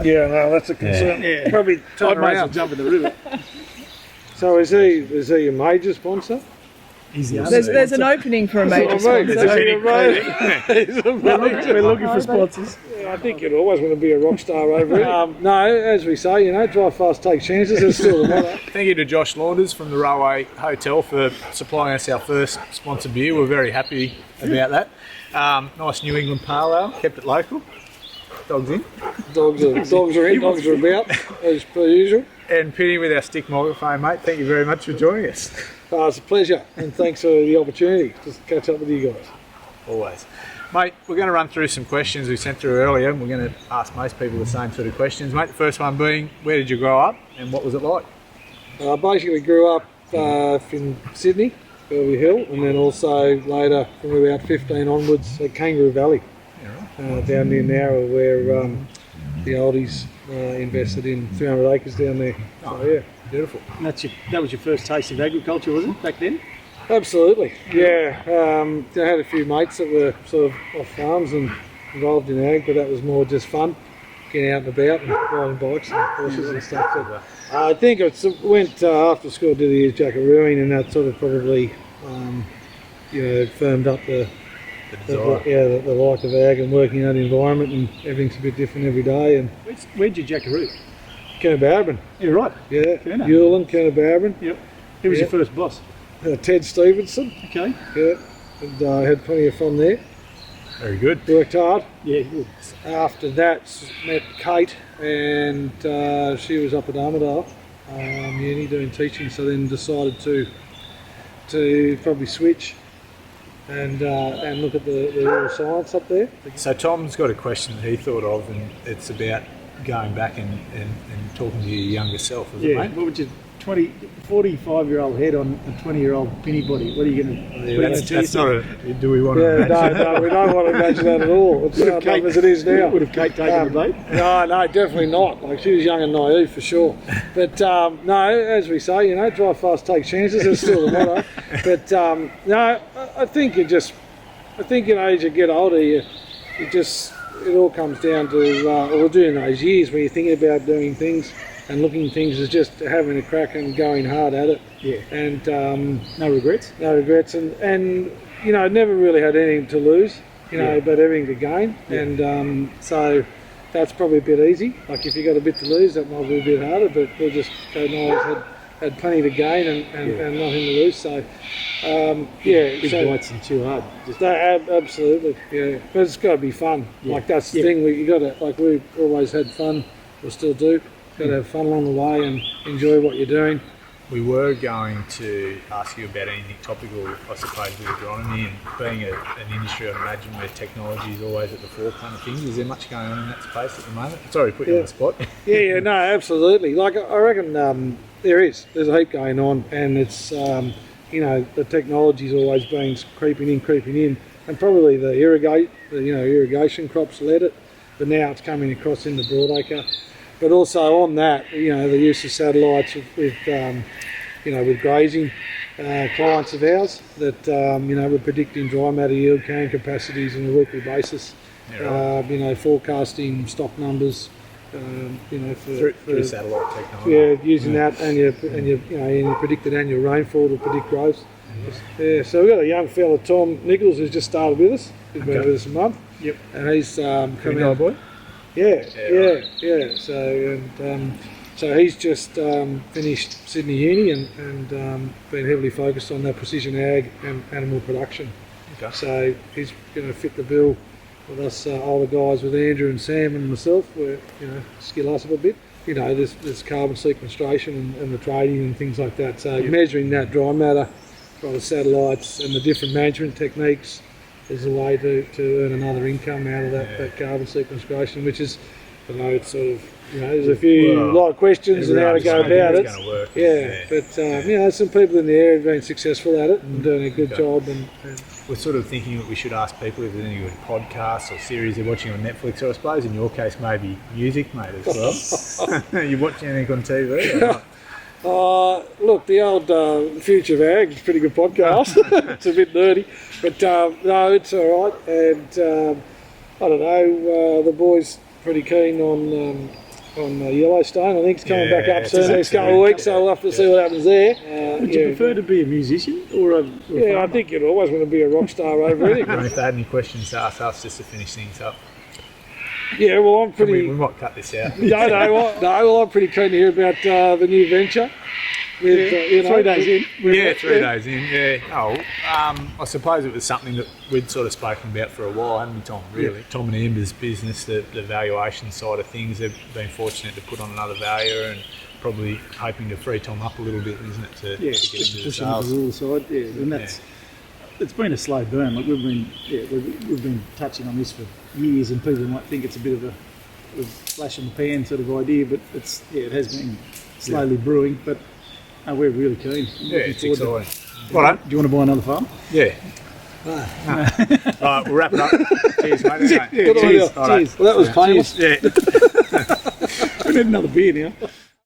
Yeah, no, that's a concern. Yeah. Probably turn I might as well around. jump in the river. So is he a major sponsor? Easy. There's an opening for a major Is he a sponsor. major? He's a major. We're looking for sponsors. I think you'd always want to be a rock star over it. No, as we say, drive fast, take chances. That's still the motto. Thank you to Josh Launders from the Railway Hotel for supplying us our first sponsored beer. We're very happy about that. Nice New England Pale Ale, kept it local. Dogs in. Dogs are in, dogs are about, as per usual. And Penny with our stick microphone, mate. Thank you very much for joining us. It's a pleasure, and thanks for the opportunity to catch up with you guys. Always. Mate, we're going to run through some questions we sent through earlier, and we're going to ask most people the same sort of questions. Mate, the first one being, where did you grow up and what was it like? I basically grew up in Sydney, Bellevue Hill, and then also later from about 15 onwards at Kangaroo Valley, down near Nowra, where the oldies invested in 300 acres down there. So yeah, Beautiful. And that was your first taste of agriculture, was it, back then? absolutely. Yeah, I had a few mates that were sort of off farms and involved in ag, but that was more just fun, getting out and about and riding bikes and horses and stuff. But, I think I went after school, did a year's jackarooing, and that sort of probably, firmed up the like of ag and working in that environment, and everything's a bit different every day. And Where'd you jackaroo? Coonabarabran, Yeah, right. yeah, Coona. Newland, Coonabarabran, Yep. Who was Yeah. your first boss? Ted Stevenson, Okay. yeah, and I had plenty of fun there. Very good. Worked hard. Yeah, good. After that, met Kate, and she was up at Armidale uni doing teaching, so then decided to probably switch and look at the rural science up there. So Tom's got a question that he thought of, and it's about going back and talking to your younger self, is it, Yeah. mate? What would you 45-year-old head on a 20-year-old penny body? What are you going to? That's not a... Do we want to Yeah, imagine? no, we don't want to imagine that at all. It's not dumb as it is now. Would have Kate taken the bait? No, definitely not. Like, she was young and naive for sure. But no, as we say, drive fast, take chances. That's still the motto. But no, I think as you get older, it all comes down to, or during those years when you're thinking about doing things and looking at things, is just having a crack and going hard at it. Yeah. And No regrets? no regrets, and never really had anything to lose, but everything to gain. Yeah. And so that's probably a bit easy. Like, if you got a bit to lose, that might be a bit harder, but we'll just go, no, had plenty to gain and nothing to lose. So Big bites and chew hard. Just absolutely, yeah. But it's got to be fun. Yeah. Like, that's the thing. You got to, like, we've always had fun. We still do. Got to have fun along the way and enjoy what you're doing. We were going to ask you about anything topical, I suppose, with agronomy and being an industry, I imagine, where technology is always at the forefront of things. Is there much going on in that space at the moment? Sorry to put you on the spot. Yeah, no, absolutely. Like, I reckon there's a heap going on, and it's the technology's always been creeping in, and probably the irrigation crops led it, but now it's coming across into broadacre. But also on that, the use of satellites with grazing clients of ours that we're predicting dry matter yield, carrying capacities on a weekly basis. Yeah, right. Forecasting stock numbers. Through satellite technology. Yeah, using that, and you predicted annual rainfall to predict growth. Yeah, so we've got a young fella, Tom Nichols, who's just started with us. He's been with us a month. Yep. And he's Pretty guy boy. Yeah. So he's just finished Sydney Uni and been heavily focused on that precision ag and animal production. Okay. So he's going to fit the bill with us older guys, with Andrew and Sam and myself, where skill us up a bit. There's carbon sequestration and the trading and things like that. So measuring that dry matter by the satellites and the different management techniques is a way to earn another income out of that carbon sequestration, which is, it's sort of, there's a lot of questions and how to go about it. Work. But some people in the area have been successful at it and doing a good job. And We're sort of thinking that we should ask people if there's any good podcasts or series they're watching on Netflix, or I suppose in your case maybe music, mate, as well. You watching anything on TV? Or not? Look, the old Future of Ag is a pretty good podcast. It's a bit nerdy, but no, it's all right. And I don't know, the boys pretty keen on Yellowstone. I think it's coming back up it's soon exactly next couple of weeks, so we'll have to see what happens there. Would you prefer to be a musician or a Yeah, I farmer? think you'd always want to be a rock star over And anything. if they had any questions to ask us just to finish things up, Yeah, well, I'm we pretty. might cut this out. Well, I'm pretty keen to hear about the new venture. With, 3 days in. Yeah, 3 days in. Yeah. Oh, I suppose it was something that we'd sort of spoken about for a while, hadn't we, Tom? Really, Tom and Amber's business, the valuation side of things. They've been fortunate to put on another valuer and probably hoping to free Tom up a little bit, isn't it? To get into the pushing the sales. rural side. Yeah, and it's been a slow burn. Like we've been touching on this for years, and people might think it's a bit of a flash in the pan sort of idea, but it has been slowly brewing. But we're really keen. Yeah, it's Looking forward exciting. to- Right, do you want to buy another farm? Yeah. Right, we'll wrap it up. Cheers, mate. Good on you. Cheers. Well, that was painless. Yeah. We need another beer now.